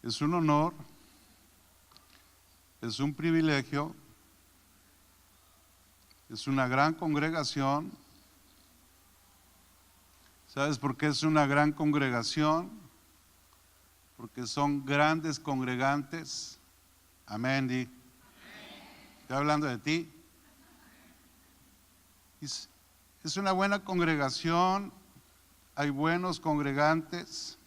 Es un honor, es un privilegio, es una gran congregación. ¿Sabes por qué es una gran congregación? Porque son grandes congregantes. Amén, Di. Estoy hablando de ti. Es una buena congregación, hay buenos congregantes,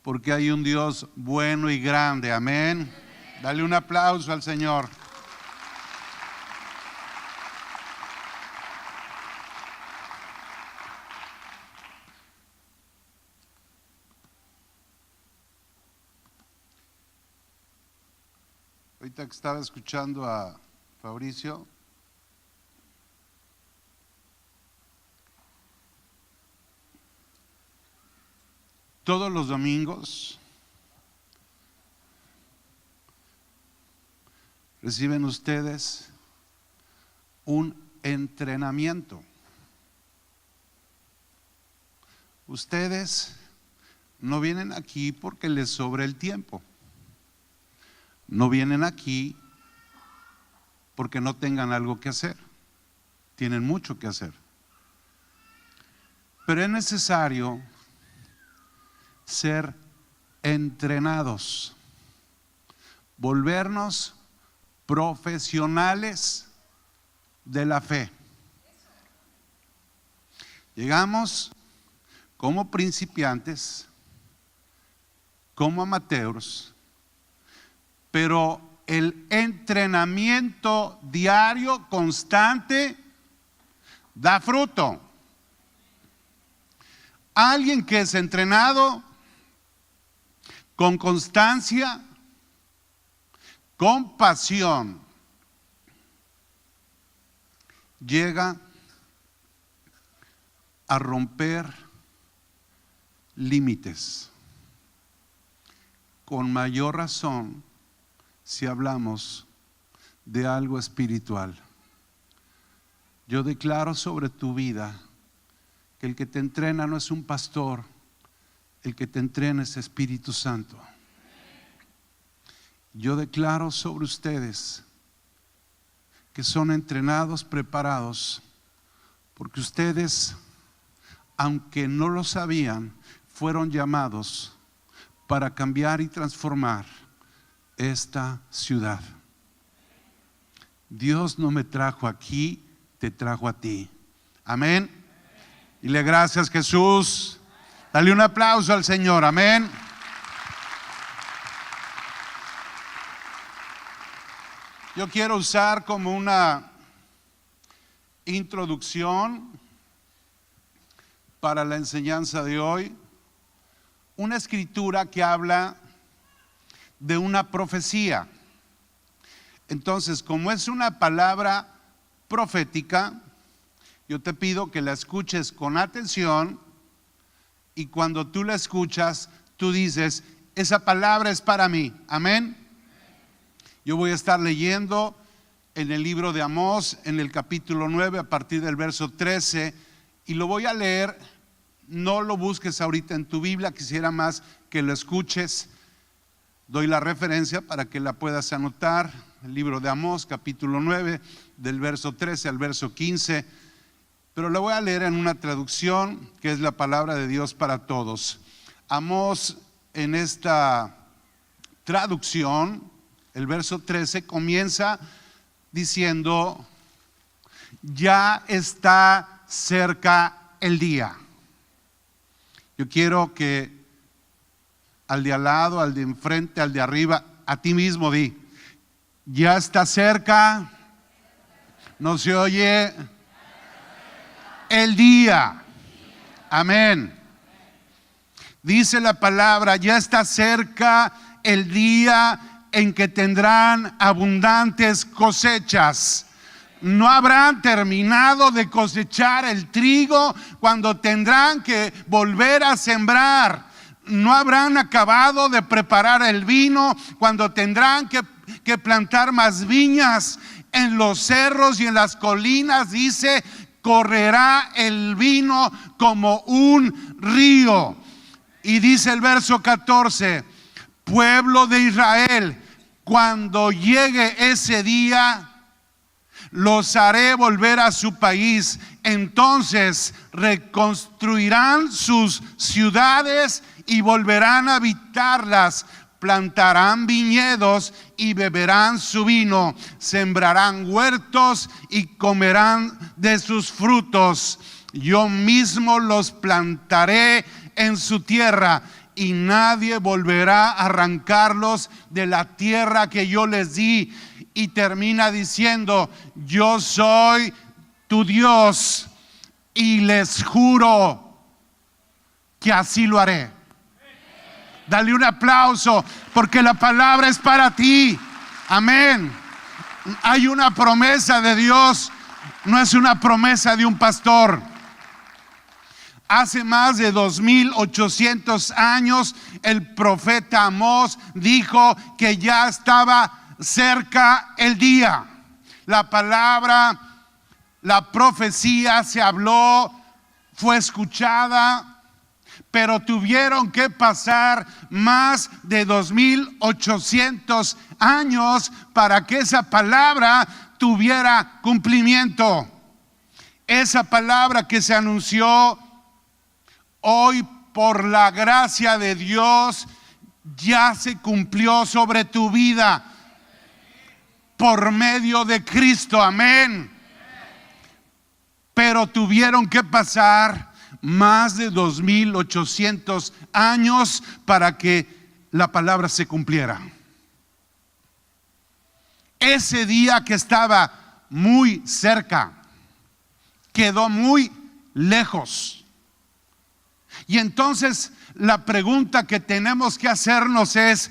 porque hay un Dios bueno y grande. Amén. Dale un aplauso al Señor. Ahorita que estaba escuchando a Fabricio, todos los domingos reciben ustedes un entrenamiento. Ustedes no vienen aquí porque les sobre el tiempo. No vienen aquí porque no tengan algo que hacer. Tienen mucho que hacer. Pero es necesario ser entrenados, volvernos profesionales de la fe. Llegamos como principiantes, como amateurs, pero el entrenamiento diario, constante, da fruto. Alguien que es entrenado con constancia, con pasión, llega a romper límites. Con mayor razón si hablamos de algo espiritual. Yo declaro sobre tu vida que el que te entrena no es un pastor, el que te entrena es Espíritu Santo. Yo declaro sobre ustedes que son entrenados, preparados, porque ustedes, aunque no lo sabían, fueron llamados para cambiar y transformar esta ciudad. Dios no me trajo aquí, te trajo a ti. Amén. Dile gracias, Jesús. Dale un aplauso al Señor. Amén. Yo quiero usar como una introducción para la enseñanza de hoy una escritura que habla de una profecía. Entonces, como es una palabra profética, yo te pido que la escuches con atención, y cuando tú la escuchas, tú dices, esa palabra es para mí. Amén. Yo voy a estar leyendo en el libro de Amós, en el capítulo 9, a partir del verso 13, y lo voy a leer. No lo busques ahorita en tu Biblia, quisiera más que lo escuches. Doy la referencia para que la puedas anotar. El libro de Amós, capítulo 9, del verso 13 al verso 15. Pero la voy a leer en una traducción que es la palabra de Dios para todos. Amós, en esta traducción, el verso 13 comienza diciendo: ya está cerca el día. Yo quiero que al de al lado, al de enfrente, al de arriba, a ti mismo di: ya está cerca. No se oye. El día. Amén. Dice la palabra: ya está cerca el día en que tendrán abundantes cosechas. No habrán terminado de cosechar el trigo cuando tendrán que volver a sembrar. No habrán acabado de preparar el vino cuando tendrán que plantar más viñas. En los cerros y en las colinas, dice, correrá el vino como un río. Y dice el verso 14: pueblo de Israel, cuando llegue ese día, los haré volver a su país. Entonces reconstruirán sus ciudades y volverán a habitarlas. Plantarán viñedos y beberán su vino. Sembrarán huertos y comerán de sus frutos. Yo mismo los plantaré en su tierra, y nadie volverá a arrancarlos de la tierra que yo les di. Y termina diciendo: yo soy tu Dios y les juro que así lo haré. Dale un aplauso, porque la palabra es para ti. Amén. Hay una promesa de Dios, no es una promesa de un pastor. Hace más de 2800 años el profeta Amós dijo que ya estaba cerca el día. La palabra, la profecía se habló, fue escuchada, pero tuvieron que pasar más de 2800 años para que esa palabra tuviera cumplimiento. Esa palabra que se anunció hoy, por la gracia de Dios, ya se cumplió sobre tu vida por medio de Cristo. Amén. Pero tuvieron que pasar más de 2800 años para que la palabra se cumpliera. Ese día que estaba muy cerca quedó muy lejos. Y entonces la pregunta que tenemos que hacernos es: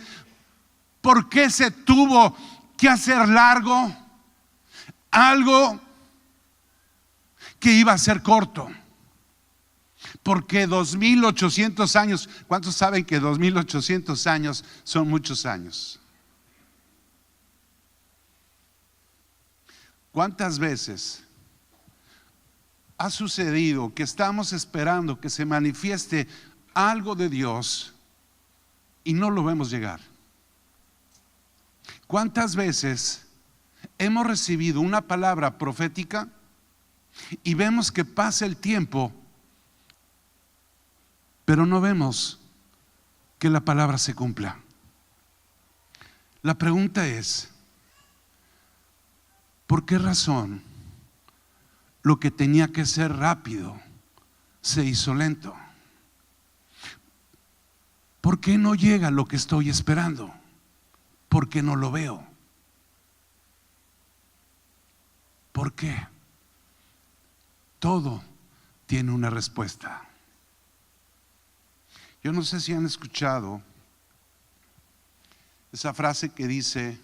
¿por qué se tuvo que hacer largo algo que iba a ser corto? Porque 2800 años, ¿cuántos saben que 2800 años son muchos años? ¿Cuántas veces ha sucedido que estamos esperando que se manifieste algo de Dios y no lo vemos llegar? ¿Cuántas veces hemos recibido una palabra profética y vemos que pasa el tiempo, pero no vemos que la palabra se cumpla? La pregunta es: ¿por qué razón lo que tenía que ser rápido se hizo lento? ¿Por qué no llega lo que estoy esperando? ¿Por qué no lo veo? ¿Por qué? Todo tiene una respuesta. Yo no sé si han escuchado esa frase que dice,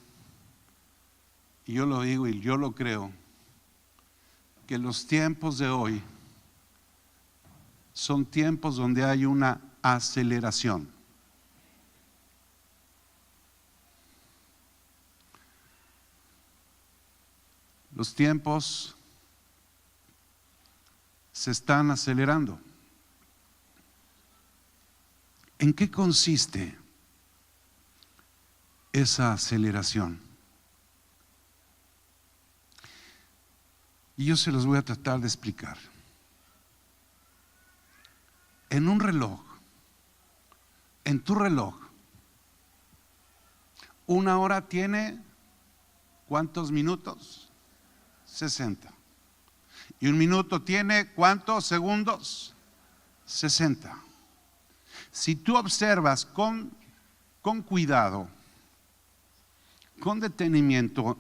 y yo lo digo y yo lo creo, que los tiempos de hoy son tiempos donde hay una aceleración. Los tiempos se están acelerando. ¿En qué consiste esa aceleración? Y yo se los voy a tratar de explicar. En un reloj, en tu reloj, una hora tiene ¿cuántos minutos? 60. ¿Y un minuto tiene cuántos segundos? 60. Si tú observas con cuidado, con detenimiento,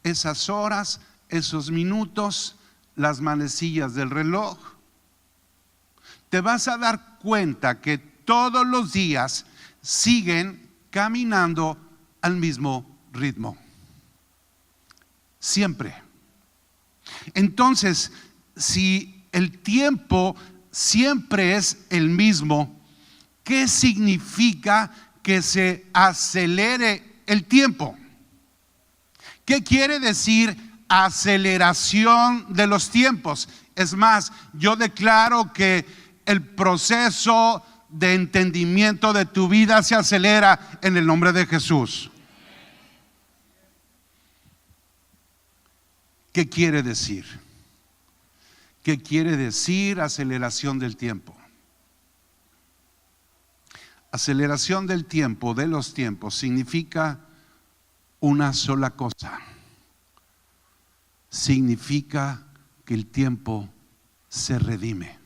esas horas, esos minutos, las manecillas del reloj, te vas a dar cuenta que todos los días siguen caminando al mismo ritmo. Siempre. Entonces, si el tiempo siempre es el mismo, ¿qué significa que se acelere el tiempo? ¿Qué quiere decir aceleración de los tiempos? Es más, yo declaro que el proceso de entendimiento de tu vida se acelera en el nombre de Jesús. ¿Qué quiere decir? ¿Qué quiere decir aceleración del tiempo? Aceleración del tiempo, de los tiempos, significa una sola cosa. Significa que el tiempo se redime.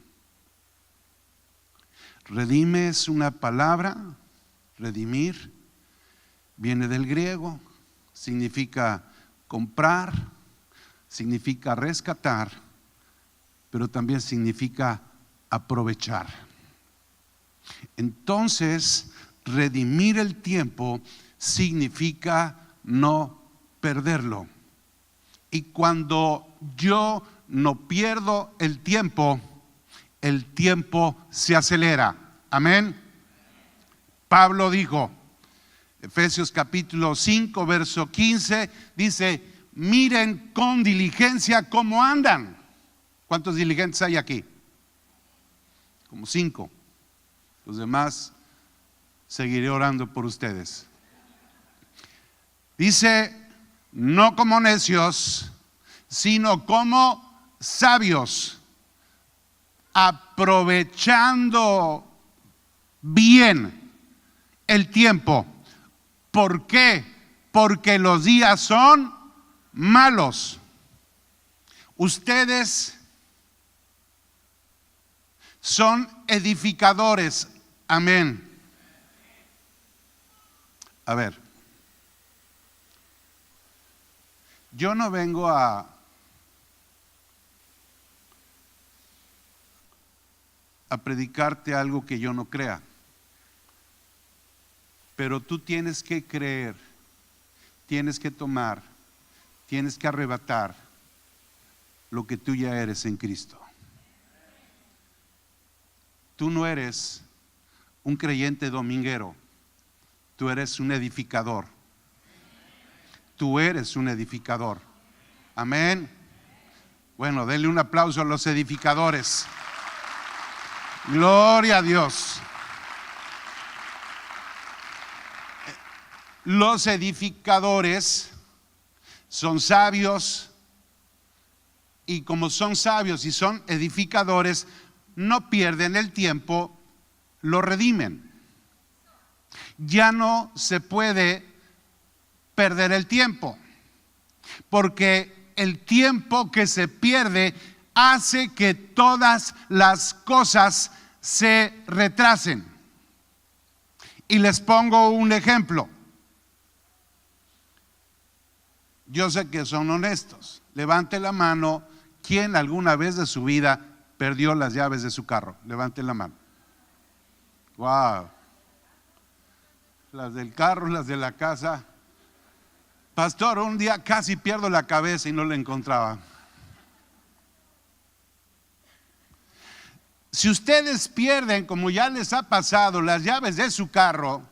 Redime es una palabra, redimir, viene del griego, significa comprar, significa rescatar, pero también significa aprovechar. Entonces, redimir el tiempo significa no perderlo. Y cuando yo no pierdo el tiempo se acelera. Amén. Pablo dijo, Efesios capítulo 5, verso 15, dice: miren con diligencia cómo andan. ¿Cuántos diligentes hay aquí? Como 5. Los demás seguiré orando por ustedes. Dice: no como necios, sino como sabios, aprovechando bien el tiempo. ¿Por qué? Porque los días son malos. Ustedes son edificadores. Amén. A ver, yo no vengo a predicarte algo que yo no crea, pero tú tienes que creer, tienes que tomar, tienes que arrebatar lo que tú ya eres en Cristo. Tú no eres un creyente dominguero, tú eres un edificador. Tú eres un edificador. Amén. Bueno, denle un aplauso a los edificadores. Gloria a Dios. Los edificadores son sabios, y como son sabios y son edificadores, no pierden el tiempo, lo redimen. Ya no se puede perder el tiempo, porque el tiempo que se pierde hace que todas las cosas se retrasen. Y les pongo un ejemplo. Yo sé que son honestos. Levante la mano, ¿quién alguna vez de su vida perdió las llaves de su carro? Levante la mano. Wow. Las del carro, las de la casa. Pastor, un día casi pierdo la cabeza y no la encontraba. Si ustedes pierden, como ya les ha pasado, las llaves de su carro,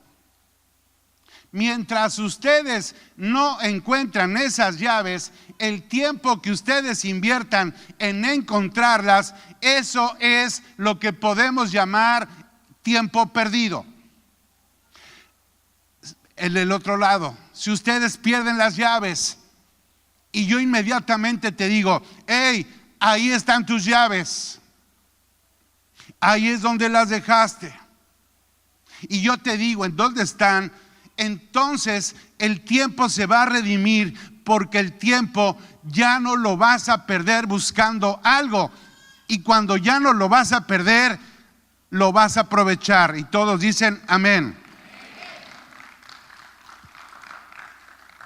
mientras ustedes no encuentran esas llaves, el tiempo que ustedes inviertan en encontrarlas, eso es lo que podemos llamar tiempo perdido. En el otro lado, si ustedes pierden las llaves y yo inmediatamente te digo: hey, ahí están tus llaves, ahí es donde las dejaste, y yo te digo en dónde están, entonces el tiempo se va a redimir, porque el tiempo ya no lo vas a perder buscando algo, y cuando ya no lo vas a perder, lo vas a aprovechar. Y todos dicen amén.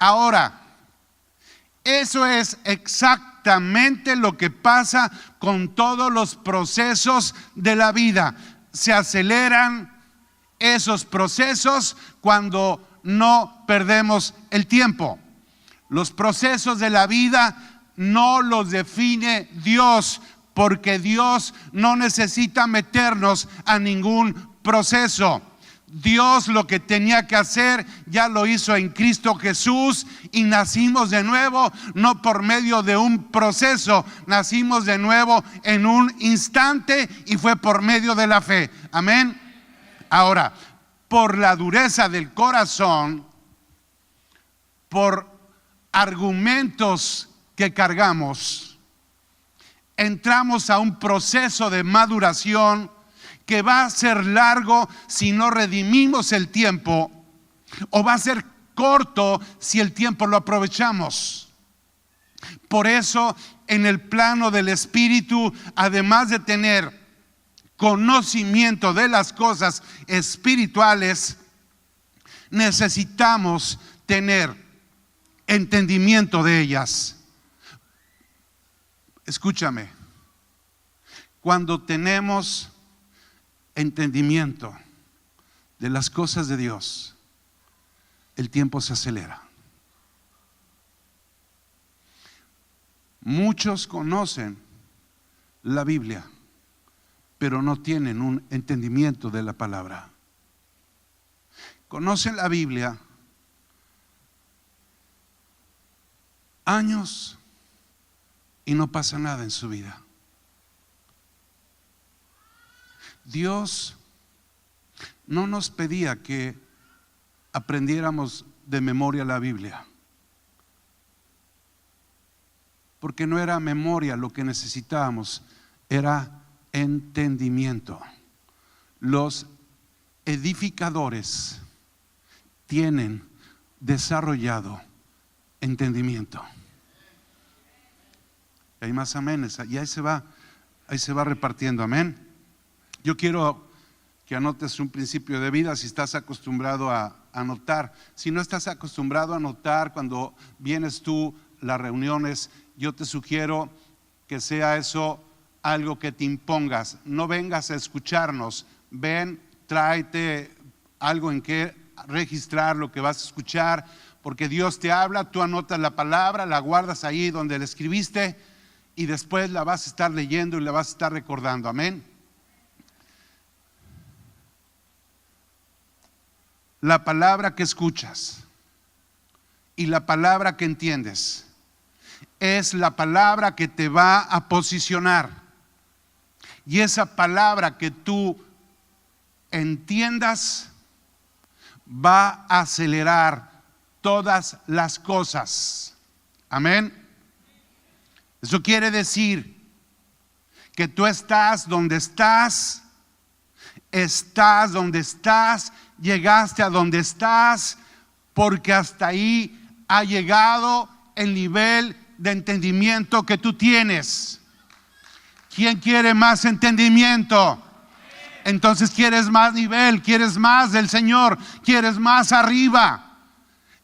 Ahora, eso es exactamente lo que pasa con todos los procesos de la vida. Se aceleran esos procesos cuando no perdemos el tiempo. Los procesos de la vida no los define Dios, porque Dios no necesita meternos a ningún proceso. Dios lo que tenía que hacer ya lo hizo en Cristo Jesús, y nacimos de nuevo, no por medio de un proceso, nacimos de nuevo en un instante, y fue por medio de la fe. Amén. Ahora, por la dureza del corazón, por argumentos que cargamos, entramos a un proceso de maduración que va a ser largo si no redimimos el tiempo, o va a ser corto si el tiempo lo aprovechamos. Por eso, en el plano del Espíritu, además de tener conocimiento de las cosas espirituales, necesitamos tener entendimiento de ellas. Escúchame, cuando tenemos entendimiento de las cosas de Dios, el tiempo se acelera. Muchos conocen la Biblia, pero no tienen un entendimiento de la palabra. Conocen la Biblia años y no pasa nada en su vida. Dios no nos pedía que aprendiéramos de memoria la Biblia, porque no era memoria lo que necesitábamos, era entendimiento. Los edificadores tienen desarrollado entendimiento. Hay más amenes, y ahí se va repartiendo, amén. Yo quiero que anotes un principio de vida si estás acostumbrado a anotar. Si no estás acostumbrado a anotar cuando vienes tú a las reuniones, yo te sugiero que sea eso algo que te impongas. No vengas a escucharnos, ven, tráete algo en que registrar lo que vas a escuchar, porque Dios te habla, tú anotas la palabra, la guardas ahí donde la escribiste y después la vas a estar leyendo y la vas a estar recordando, amén. La palabra que escuchas y la palabra que entiendes es la palabra que te va a posicionar, y esa palabra que tú entiendas va a acelerar todas las cosas, amén. Eso quiere decir que tú estás donde estás donde estás, llegaste a donde estás, porque hasta ahí ha llegado el nivel de entendimiento que tú tienes. ¿Quién quiere más entendimiento? Entonces quieres más nivel, quieres más del Señor, quieres más arriba.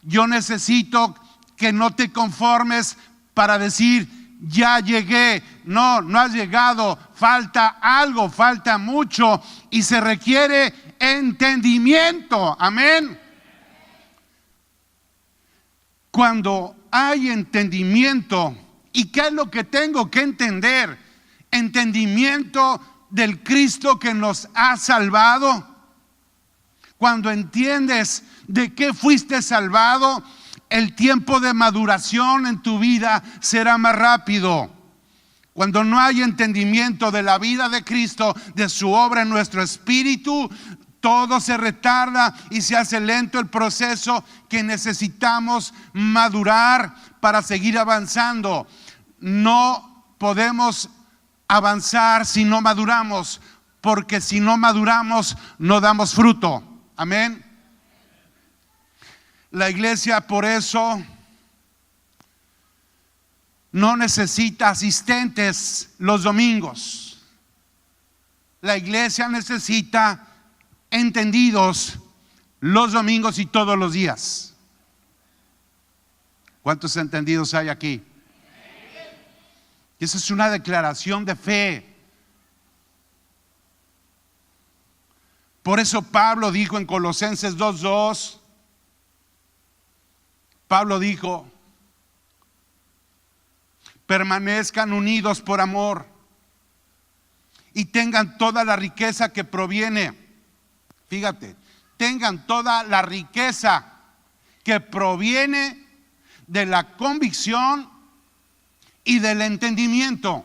Yo necesito que no te conformes para decir, ya llegué. No, no has llegado, falta algo, falta mucho, y se requiere entendimiento, amén. Cuando hay entendimiento, ¿y qué es lo que tengo que entender? Entendimiento del Cristo que nos ha salvado. Cuando entiendes de qué fuiste salvado, el tiempo de maduración en tu vida será más rápido. Cuando no hay entendimiento de la vida de Cristo, de su obra en nuestro espíritu, todo se retarda y se hace lento el proceso que necesitamos madurar para seguir avanzando. No podemos avanzar si no maduramos, porque si no maduramos no damos fruto, amén. La iglesia por eso no necesita asistentes los domingos. La iglesia necesita entendidos los domingos y todos los días. ¿Cuántos entendidos hay aquí? Esa es una declaración de fe. Por eso Pablo dijo en Colosenses 2:2, Pablo dijo, permanezcan unidos por amor y tengan toda la riqueza que proviene, fíjate, tengan toda la riqueza que proviene de la convicción y del entendimiento.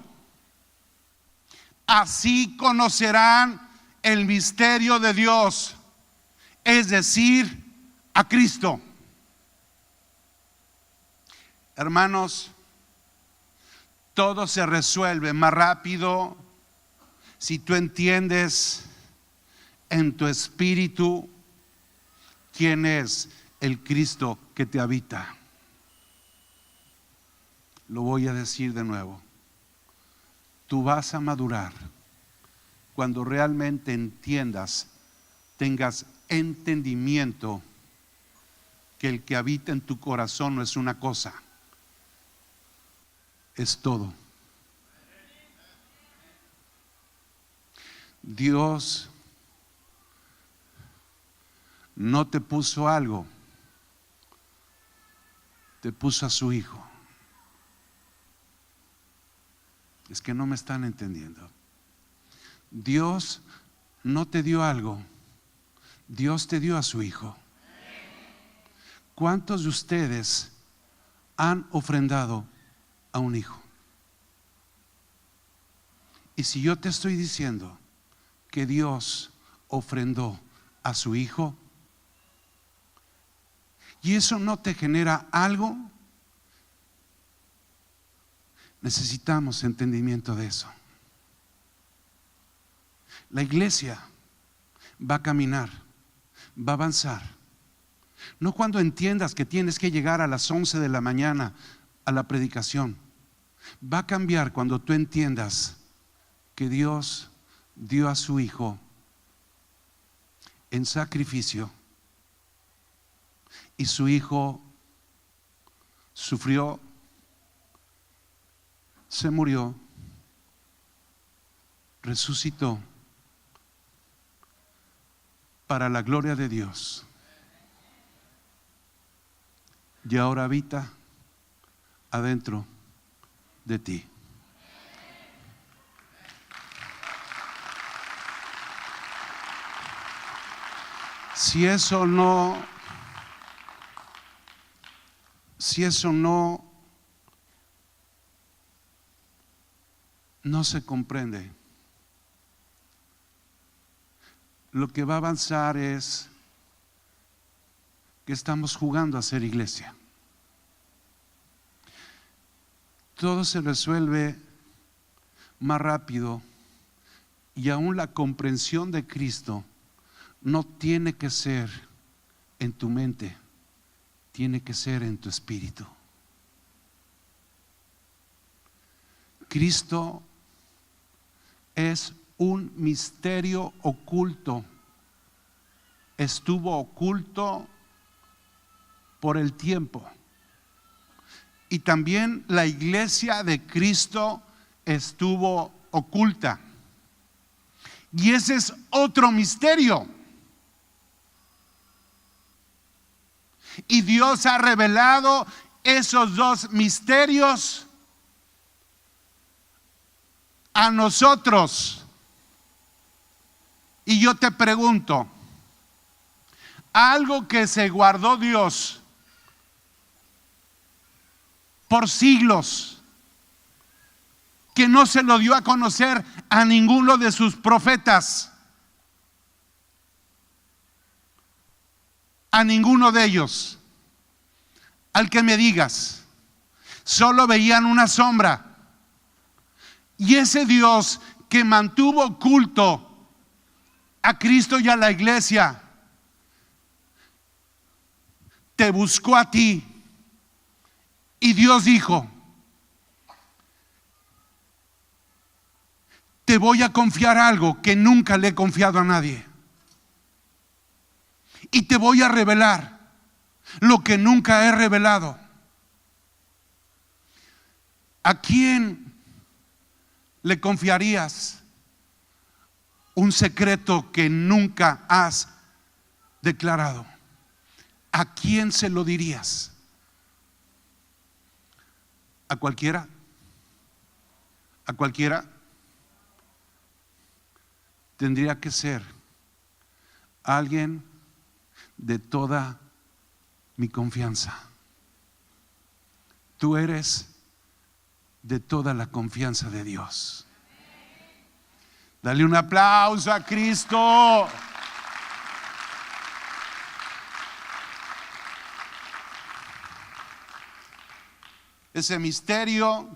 Así conocerán el misterio de Dios, es decir, a Cristo. Hermanos, todo se resuelve más rápido si tú entiendes en tu espíritu quién es el Cristo que te habita. Lo voy a decir de nuevo. Tú vas a madurar cuando realmente entiendas, tengas entendimiento que el que habita en tu corazón no es una cosa, es todo. Dios no te puso algo, te puso a su Hijo. Es que no me están entendiendo. Dios no te dio algo, Dios te dio a su Hijo. ¿Cuántos de ustedes han ofrendado a un hijo? Y si yo te estoy diciendo que Dios ofrendó a su Hijo, y eso no te genera algo, necesitamos entendimiento de eso. La iglesia va a caminar, va a avanzar. No cuando entiendas que tienes que llegar a las 11 de la mañana a la predicación. Va a cambiar cuando tú entiendas que Dios dio a su Hijo en sacrificio y su Hijo sufrió, se murió, resucitó para la gloria de Dios y ahora habita adentro de ti. Si eso no se comprende, lo que va a avanzar es que estamos jugando a ser iglesia. Todo se resuelve más rápido y aún la comprensión de Cristo no tiene que ser en tu mente, tiene que ser en tu espíritu. Cristo es un misterio oculto. Estuvo oculto por el tiempo. Y también la iglesia de Cristo estuvo oculta. Y ese es otro misterio. Y Dios ha revelado esos dos misterios a nosotros. Y yo te pregunto, algo que se guardó Dios por siglos, que no se lo dio a conocer a ninguno de sus profetas, a ninguno de ellos, al que me digas, solo veían una sombra. Y ese Dios que mantuvo oculto a Cristo y a la iglesia, te buscó a ti. Y Dios dijo, te voy a confiar algo que nunca le he confiado a nadie. Y te voy a revelar lo que nunca he revelado. ¿A quién le confiarías un secreto que nunca has declarado? ¿A quién se lo dirías? ¿A cualquiera? ¿A cualquiera? Tendría que ser alguien de toda mi confianza. Tú eres de toda la confianza de Dios. Dale un aplauso a Cristo. Ese misterio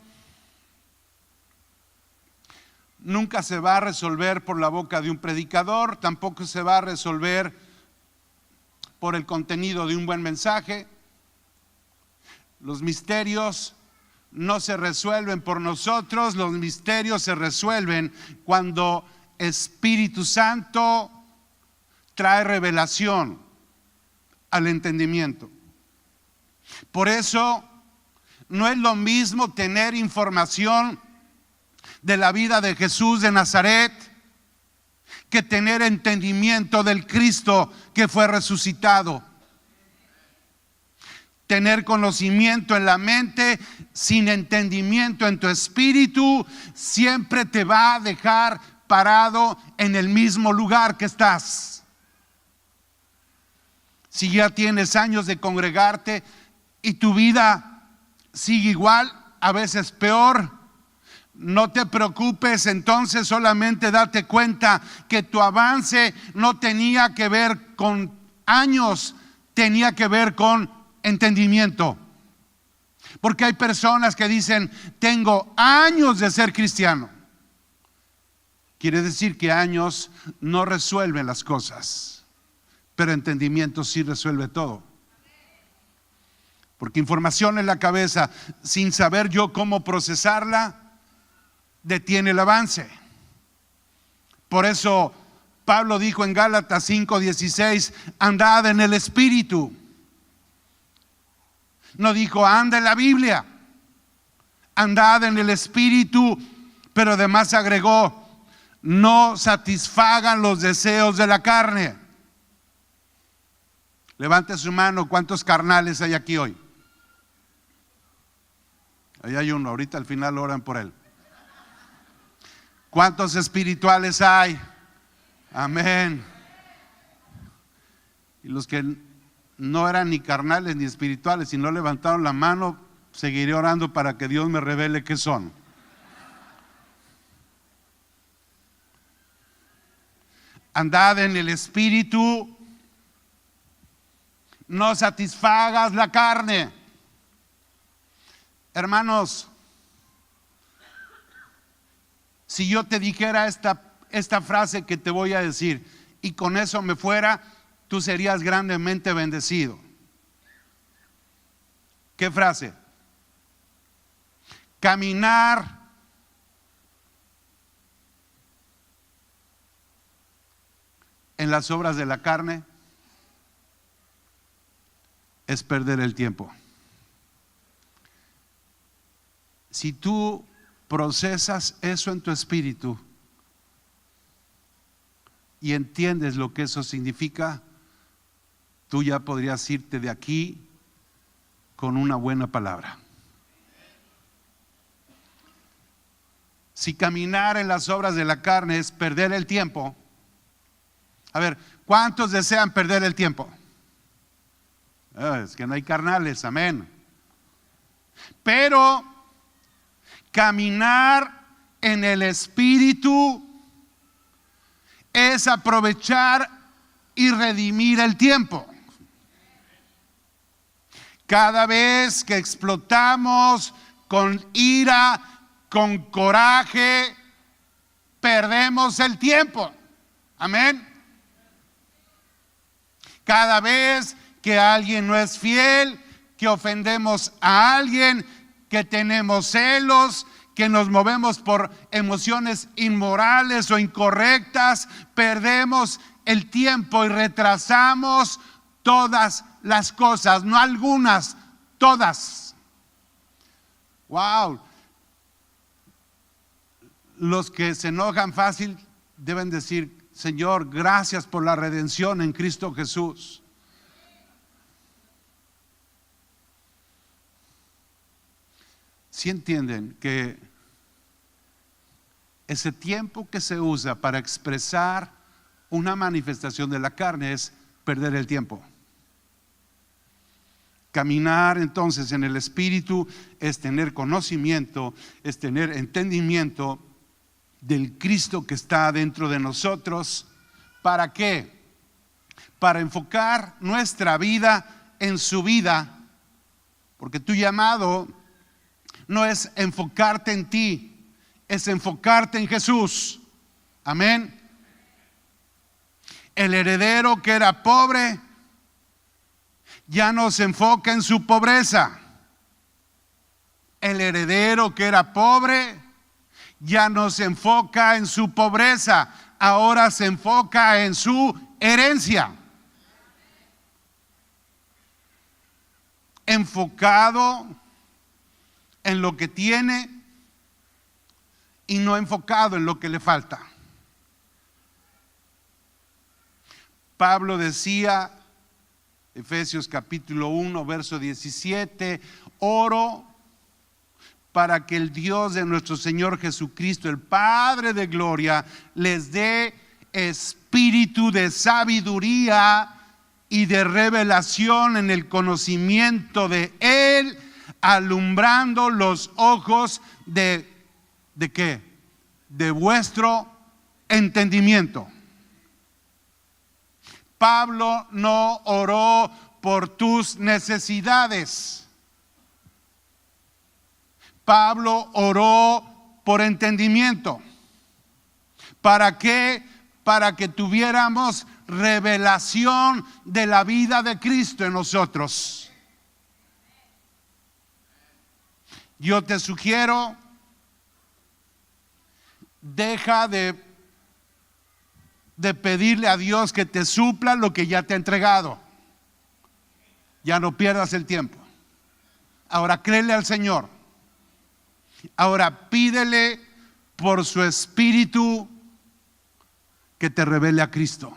nunca se va a resolver por la boca de un predicador, tampoco se va a resolver por el contenido de un buen mensaje. Los misterios no se resuelven por nosotros, los misterios se resuelven cuando Espíritu Santo trae revelación al entendimiento. Por eso no es lo mismo tener información de la vida de Jesús de Nazaret que tener entendimiento del Cristo que fue resucitado. Tener conocimiento en la mente sin entendimiento en tu espíritu siempre te va a dejar parado en el mismo lugar que estás. Si ya tienes años de congregarte y tu vida sigue igual, a veces peor, no te preocupes, entonces solamente date cuenta que tu avance no tenía que ver con años, tenía que ver con entendimiento. Porque hay personas que dicen, tengo años de ser cristiano. Quiere decir que años no resuelven las cosas, pero entendimiento sí resuelve todo. Porque información en la cabeza, sin saber yo cómo procesarla, detiene el avance. Por eso Pablo dijo en Gálatas 5:16, andad en el Espíritu. No dijo anda en la Biblia, andad en el Espíritu, pero además agregó, no satisfagan los deseos de la carne. Levante su mano, ¿cuántos carnales hay aquí hoy? Ahí hay uno, ahorita al final oran por él. ¿Cuántos espirituales hay? Amén. Y los que no eran ni carnales ni espirituales y no levantaron la mano, seguiré orando para que Dios me revele qué son. Andad en el Espíritu, no satisfagas la carne. Hermanos, si yo te dijera esta frase que te voy a decir y con eso me fuera, tú serías grandemente bendecido. ¿Qué frase? Caminar en las obras de la carne es perder el tiempo. Si tú procesas eso en tu espíritu y entiendes lo que eso significa, tú ya podrías irte de aquí con una buena palabra. Si caminar en las obras de la carne es perder el tiempo, a ver, ¿cuántos desean perder el tiempo? Es que no hay carnales, amén. Pero caminar en el Espíritu es aprovechar y redimir el tiempo. Cada vez que explotamos con ira, con coraje, perdemos el tiempo. Amén. Cada vez que alguien no es fiel, que ofendemos a alguien, que tenemos celos, que nos movemos por emociones inmorales o incorrectas, perdemos el tiempo y retrasamos todas las cosas, no algunas, todas. Wow. Los que se enojan fácil deben decir, Señor, gracias por la redención en Cristo Jesús. ¿Sí entienden que ese tiempo que se usa para expresar una manifestación de la carne es perder el tiempo? Caminar entonces en el Espíritu es tener conocimiento, es tener entendimiento del Cristo que está dentro de nosotros. ¿Para qué? Para enfocar nuestra vida en su vida, porque tu llamado no es enfocarte en ti, es enfocarte en Jesús. Amén. El heredero que era pobre ya no se enfoca en su pobreza. El heredero que era pobre ya no se enfoca en su pobreza, ahora se enfoca en su herencia. Enfocado en lo que tiene y no enfocado en lo que le falta. Pablo decía, Efesios capítulo 1, verso 17, oro para que el Dios de nuestro Señor Jesucristo, el Padre de gloria, les dé espíritu de sabiduría y de revelación en el conocimiento de Él, alumbrando los ojos ¿de qué? De vuestro entendimiento. Pablo no oró por tus necesidades. Pablo oró por entendimiento. ¿Para qué? Para que tuviéramos revelación de la vida de Cristo en nosotros. Yo te sugiero, deja de pedirle a Dios que te supla lo que ya te ha entregado. Ya no pierdas el tiempo. Ahora créele al Señor. Ahora pídele por su espíritu que te revele a Cristo.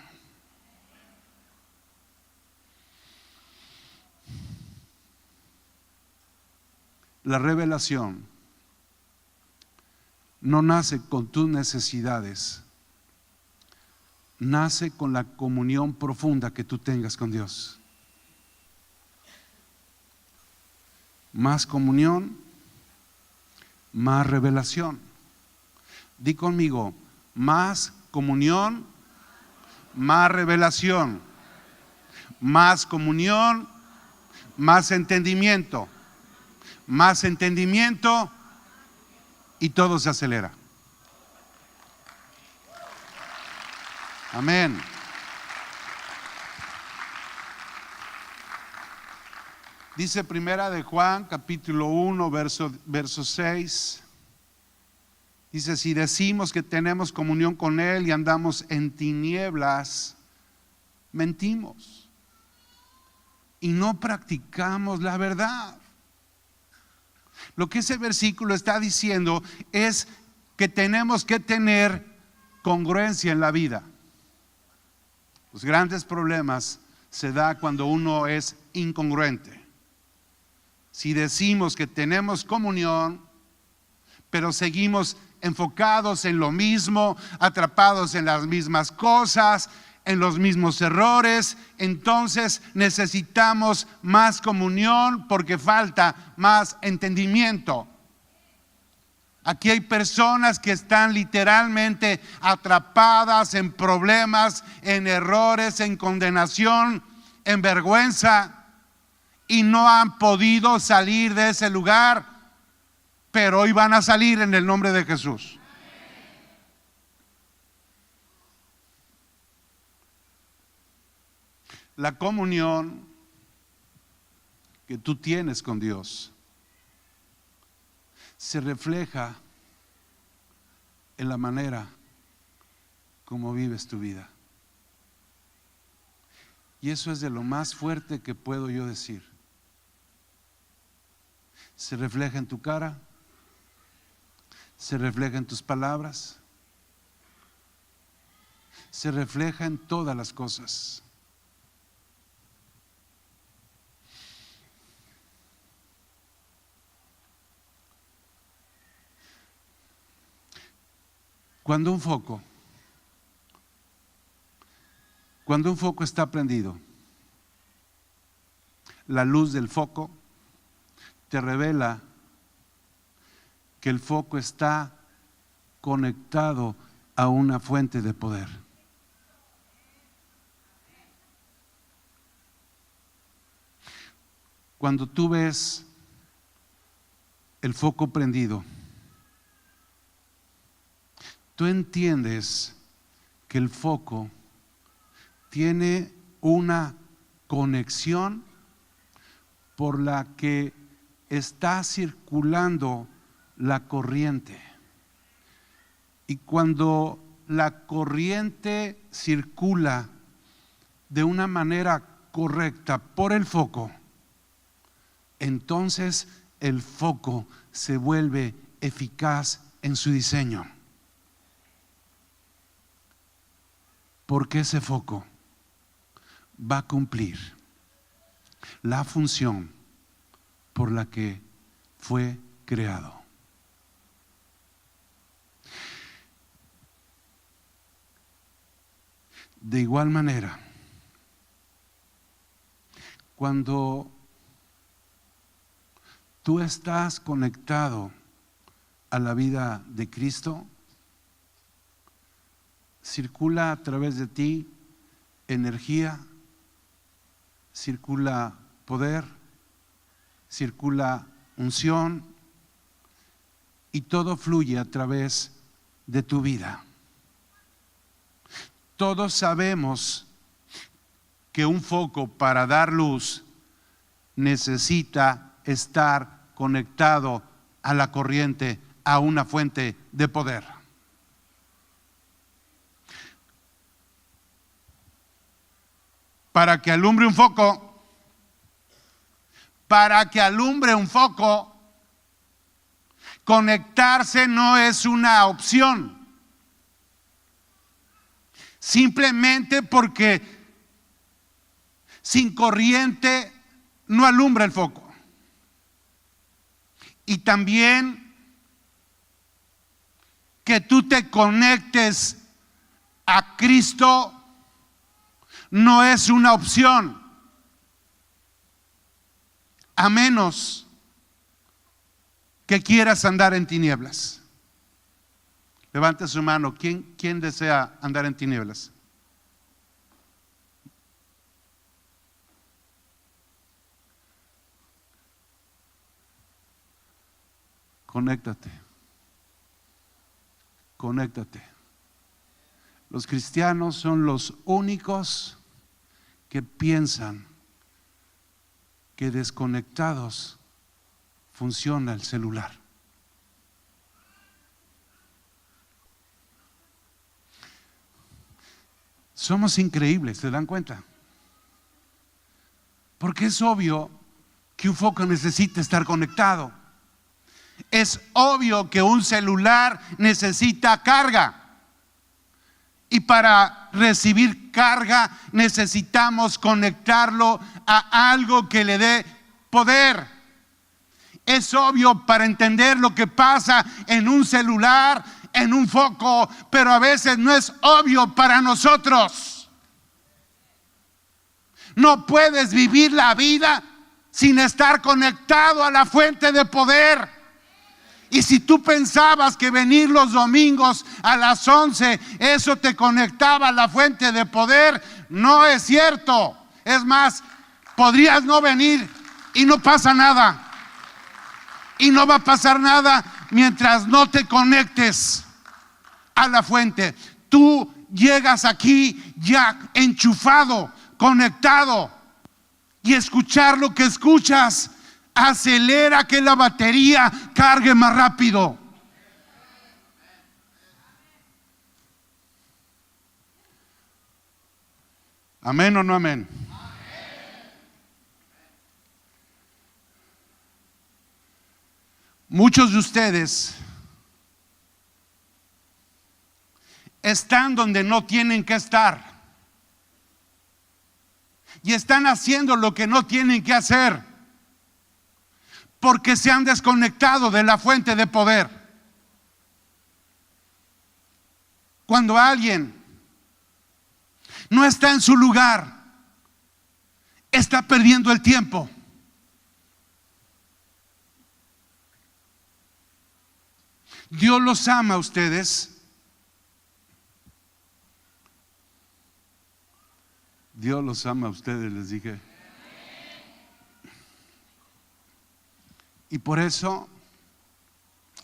La revelación no nace con tus necesidades, nace con la comunión profunda que tú tengas con Dios. Más comunión, más revelación. Di conmigo, más comunión, más revelación. Más comunión, más entendimiento. Más entendimiento y todo se acelera. Amén. Dice Primera de Juan, capítulo 1, verso 6. Dice, si decimos que tenemos comunión con Él y andamos en tinieblas, mentimos y no practicamos la verdad. Lo que ese versículo está diciendo es que tenemos que tener congruencia en la vida. Los grandes problemas se dan cuando uno es incongruente. Si decimos que tenemos comunión, pero seguimos enfocados en lo mismo, atrapados en las mismas cosas, en los mismos errores, entonces necesitamos más comunión porque falta más entendimiento. Aquí hay personas que están literalmente atrapadas en problemas, en errores, en condenación, en vergüenza, y no han podido salir de ese lugar, pero hoy van a salir en el nombre de Jesús. La comunión que tú tienes con Dios se refleja en la manera como vives tu vida. Y eso es de lo más fuerte que puedo yo decir. Se refleja en tu cara, se refleja en tus palabras, se refleja en todas las cosas. Cuando un foco está prendido, la luz del foco te revela que el foco está conectado a una fuente de poder. Cuando tú ves el foco prendido, tú entiendes que el foco tiene una conexión por la que está circulando la corriente. Y cuando la corriente circula de una manera correcta por el foco, entonces el foco se vuelve eficaz en su diseño. Porque ese foco va a cumplir la función por la que fue creado. De igual manera, cuando tú estás conectado a la vida de Cristo, circula a través de ti energía, circula poder, circula unción y todo fluye a través de tu vida. Todos sabemos que un foco para dar luz necesita estar conectado a la corriente, a una fuente de poder. Para que alumbre un foco, conectarse no es una opción. Simplemente porque sin corriente no alumbra el foco. Y también que tú te conectes a Cristo no es una opción, a menos que quieras andar en tinieblas. Levante su mano. ¿Quién desea andar en tinieblas? Conéctate. Los cristianos son los únicos que piensan que desconectados funciona el celular. Somos increíbles, ¿se dan cuenta? Porque es obvio que un foco necesita estar conectado. Es obvio que un celular necesita carga. Y para recibir carga necesitamos conectarlo a algo que le dé poder. Es obvio para entender lo que pasa en un celular, en un foco, pero a veces no es obvio para nosotros. No puedes vivir la vida sin estar conectado a la fuente de poder. Y si tú pensabas que venir los domingos a las 11, eso te conectaba a la fuente de poder, no es cierto. Es más, podrías no venir y no pasa nada. Y no va a pasar nada mientras no te conectes a la fuente. Tú llegas aquí ya enchufado, conectado, y escuchar lo que escuchas acelera que la batería cargue más rápido. ¿Amén o no amén? Muchos de ustedes están donde no tienen que estar y están haciendo lo que no tienen que hacer porque se han desconectado de la fuente de poder. Cuando alguien no está en su lugar, está perdiendo el tiempo. Dios los ama a ustedes. Dios los ama a ustedes, les dije. Y por eso,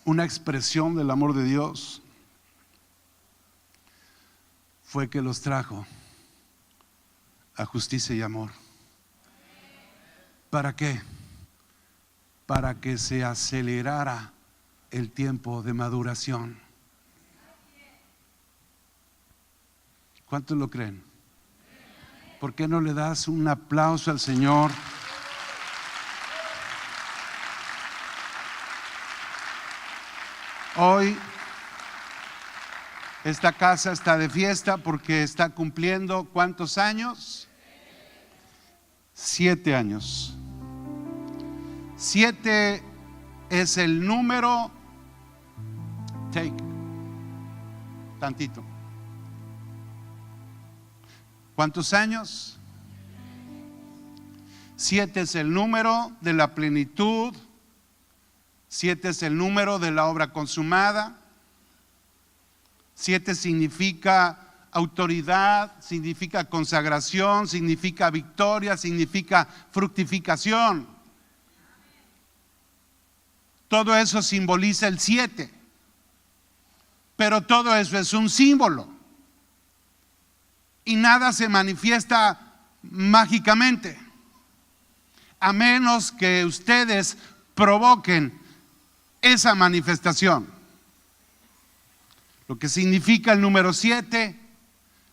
una expresión del amor de Dios fue que los trajo a justicia y amor. ¿Para qué? Para que se acelerara el tiempo de maduración. ¿Cuántos lo creen? ¿Por qué no le das un aplauso al Señor? Hoy esta casa está de fiesta porque está cumpliendo ¿cuántos años? 7 años. 7 es el número. Take tantito. ¿Cuántos años? 7 es el número de la plenitud. 7 es el número de la obra consumada. 7 significa autoridad, significa consagración, significa victoria, significa fructificación. Todo eso simboliza el 7. Pero todo eso es un símbolo. Y nada se manifiesta mágicamente, a menos que ustedes provoquen esa manifestación. Lo que significa el número 7,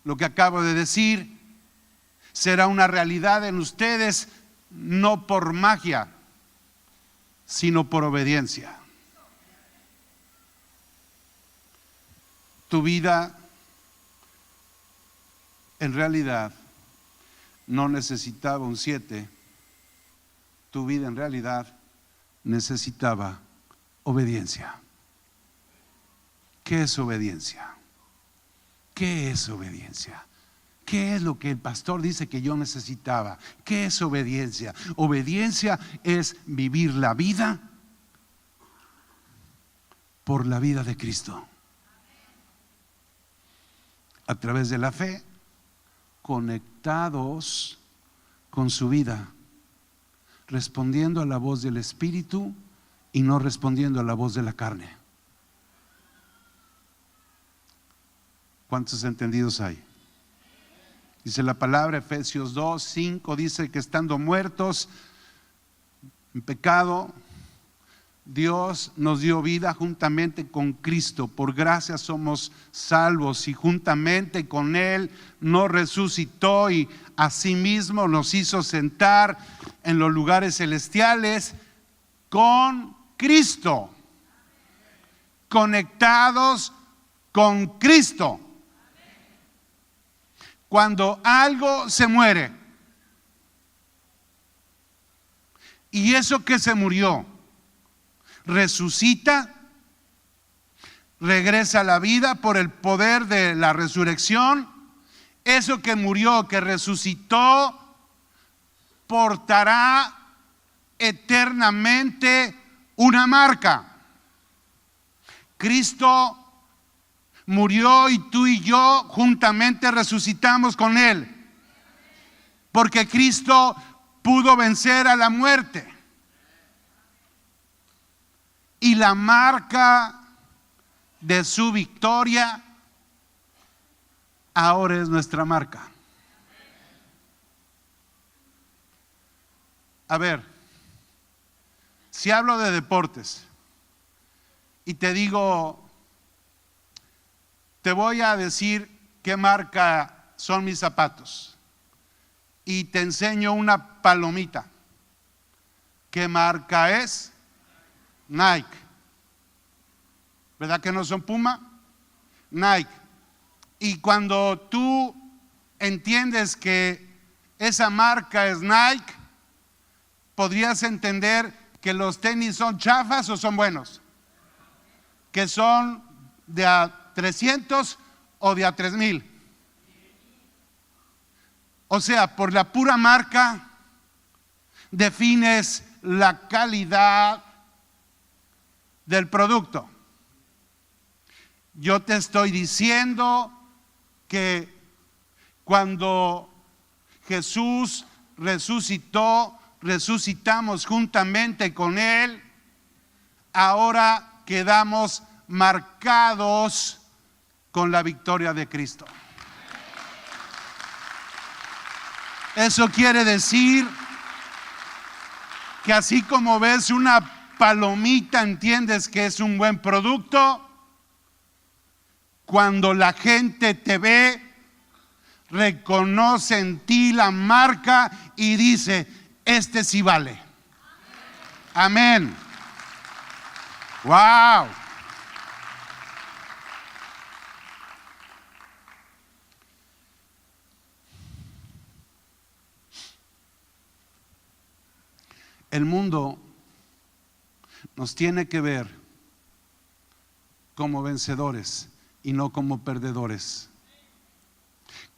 lo que acabo de decir, será una realidad en ustedes, no por magia, sino por obediencia. Tu vida en realidad no necesitaba un 7, tu vida en realidad necesitaba obediencia. ¿Qué es obediencia? ¿Qué es obediencia? ¿Qué es lo que el pastor dice que yo necesitaba? ¿Qué es obediencia? Obediencia es vivir la vida por la vida de Cristo. A través de la fe, conectados con su vida, respondiendo a la voz del Espíritu y no respondiendo a la voz de la carne. ¿Cuántos entendidos hay? Dice la palabra, Efesios 2:5, dice que estando muertos en pecado, Dios nos dio vida juntamente con Cristo. Por gracia somos salvos y juntamente con Él nos resucitó y asimismo nos hizo sentar en los lugares celestiales con Cristo. Conectados con Cristo. Cuando algo se muere y eso que se murió resucita, regresa a la vida por el poder de la resurrección, eso que murió, que resucitó, portará eternamente una marca. Cristo murió y tú y yo juntamente resucitamos con Él, porque Cristo pudo vencer a la muerte. Y la marca de su victoria ahora es nuestra marca. A ver, si hablo de deportes y te digo, te voy a decir qué marca son mis zapatos y te enseño una palomita, ¿qué marca es? Nike. ¿Verdad que no son Puma? Nike. Y cuando tú entiendes que esa marca es Nike, podrías entender que los tenis son chafas o son buenos, que son de a 300 o de a 3000. O sea, por la pura marca defines la calidad del producto. Yo te estoy diciendo que cuando Jesús resucitó, resucitamos juntamente con Él. Ahora quedamos marcados con la victoria de Cristo. Eso quiere decir que así como ves una palomita, entiendes que es un buen producto. Cuando la gente te ve, reconoce en ti la marca y dice: este sí vale. Amén. Wow. El mundo nos tiene que ver como vencedores y no como perdedores.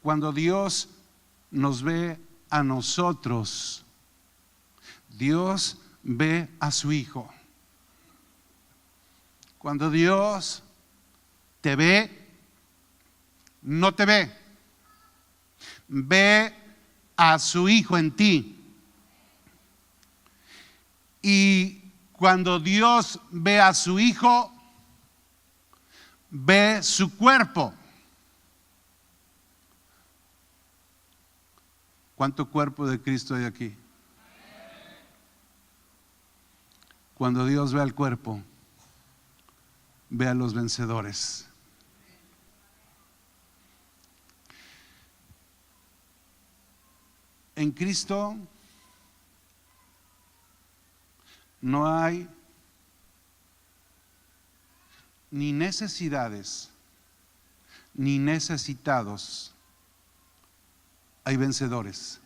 Cuando Dios nos ve a nosotros, Dios ve a su Hijo. Cuando Dios te ve, no te ve, ve a su Hijo en ti. Y cuando Dios ve a su Hijo, ve su cuerpo. ¿Cuánto cuerpo de Cristo hay aquí? Cuando Dios ve al cuerpo, ve a los vencedores. En Cristo no hay ni necesidades ni necesitados, hay vencedores.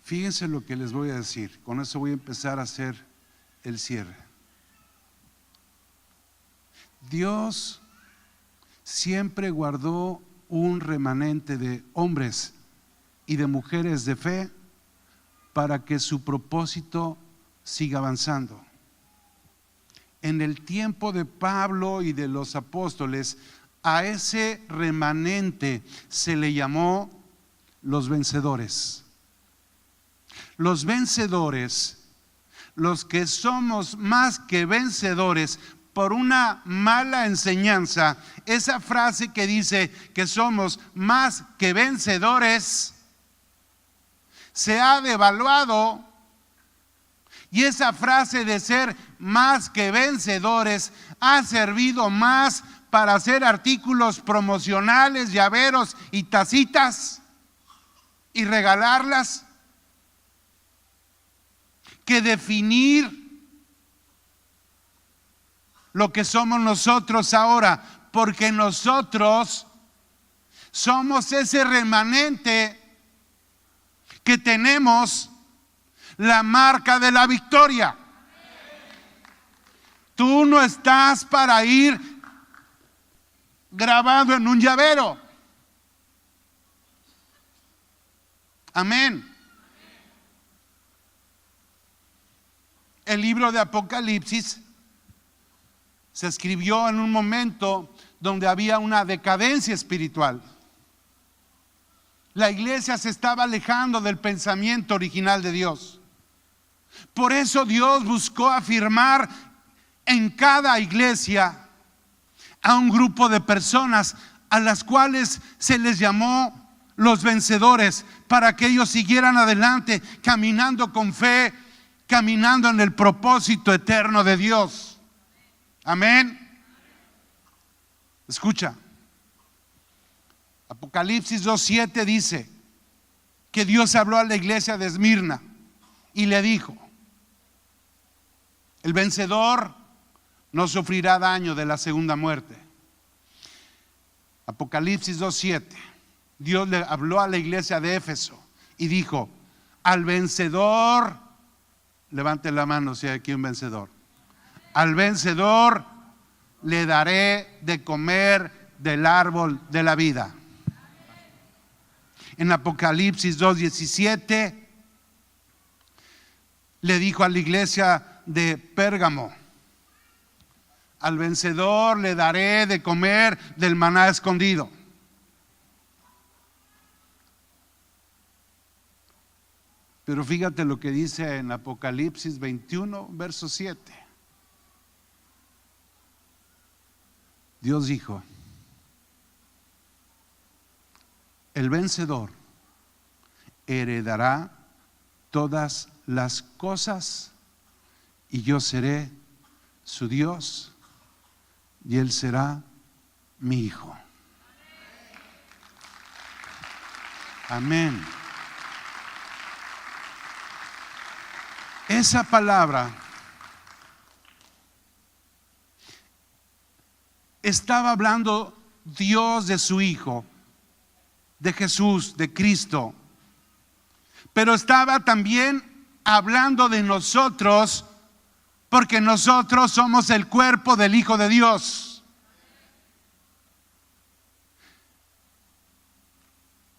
Fíjense lo que les voy a decir, con eso voy a empezar a hacer el cierre. Dios siempre guardó un remanente de hombres y de mujeres de fe para que su propósito siga avanzando. En el tiempo de Pablo y de los apóstoles, a ese remanente se le llamó los vencedores. Los vencedores, los que somos más que vencedores por una mala enseñanza, esa frase que dice que somos más que vencedores, se ha devaluado, y esa frase de ser más que vencedores ha servido más para hacer artículos promocionales, llaveros y tacitas y regalarlas, que definir lo que somos nosotros ahora, porque nosotros somos ese remanente que tenemos la marca de la victoria. Tú no estás para ir grabado en un llavero. Amén. El libro de Apocalipsis se escribió en un momento donde había una decadencia espiritual. La iglesia se estaba alejando del pensamiento original de Dios. Por eso Dios buscó afirmar en cada iglesia a un grupo de personas a las cuales se les llamó los vencedores, para que ellos siguieran adelante caminando con fe, caminando en el propósito eterno de Dios. Amén. Escucha. Apocalipsis 2:7 dice que Dios habló a la iglesia de Esmirna y le dijo: el vencedor no sufrirá daño de la segunda muerte. Apocalipsis 2:7, Dios le habló a la iglesia de Éfeso y dijo: al vencedor, levante la mano si hay aquí un vencedor, al vencedor le daré de comer del árbol de la vida. En Apocalipsis 2:17 le dijo a la iglesia de Pérgamo. Al vencedor le daré de comer del maná escondido. Pero fíjate lo que dice en Apocalipsis 21, verso 7. Dios dijo: el vencedor heredará todas las cosas y yo seré su Dios y él será mi hijo. Amén. Esa palabra estaba hablando Dios de su Hijo, de Jesús, de Cristo, pero estaba también hablando de nosotros, porque nosotros somos el cuerpo del Hijo de Dios.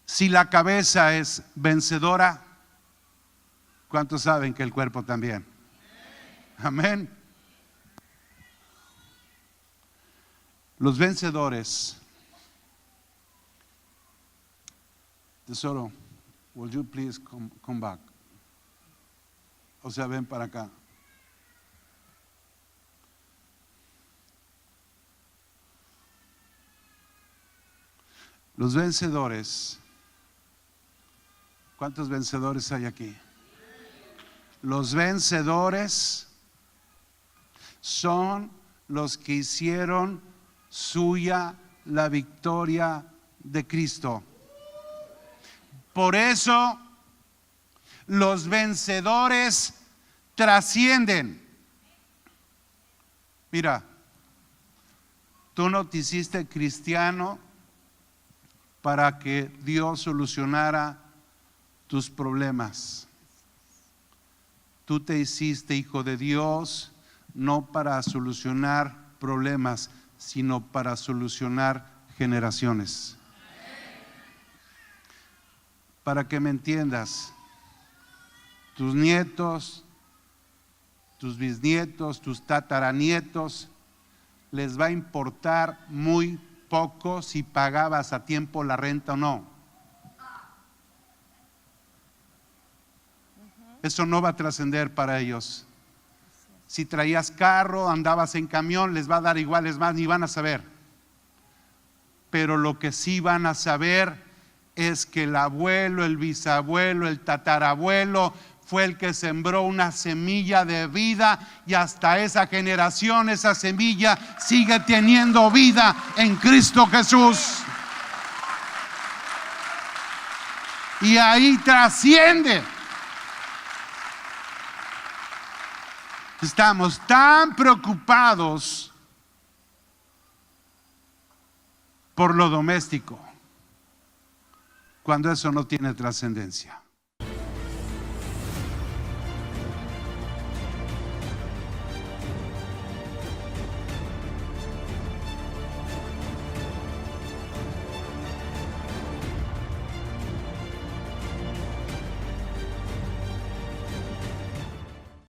Si la cabeza es vencedora, ¿cuántos saben que el cuerpo también? Amén. Los vencedores. Tesoro, will you please come back? O sea, ven para acá. Los vencedores. ¿Cuántos vencedores hay aquí? Los vencedores son los que hicieron suya la victoria de Cristo. Por eso los vencedores trascienden. Mira, tú no te hiciste cristiano para que Dios solucionara tus problemas. Tú te hiciste hijo de Dios no para solucionar problemas, sino para solucionar generaciones. Para que me entiendas, tus nietos, tus bisnietos, tus tataranietos, les va a importar muy poco si pagabas a tiempo la renta o no. Eso no va a trascender para ellos. Si traías carro, andabas en camión, les va a dar igual, es más, ni van a saber. Pero lo que sí van a saber es que el abuelo, el bisabuelo, el tatarabuelo fue el que sembró una semilla de vida y hasta esa generación, esa semilla sigue teniendo vida en Cristo Jesús. Y ahí trasciende. Estamos tan preocupados por lo doméstico, cuando eso no tiene trascendencia.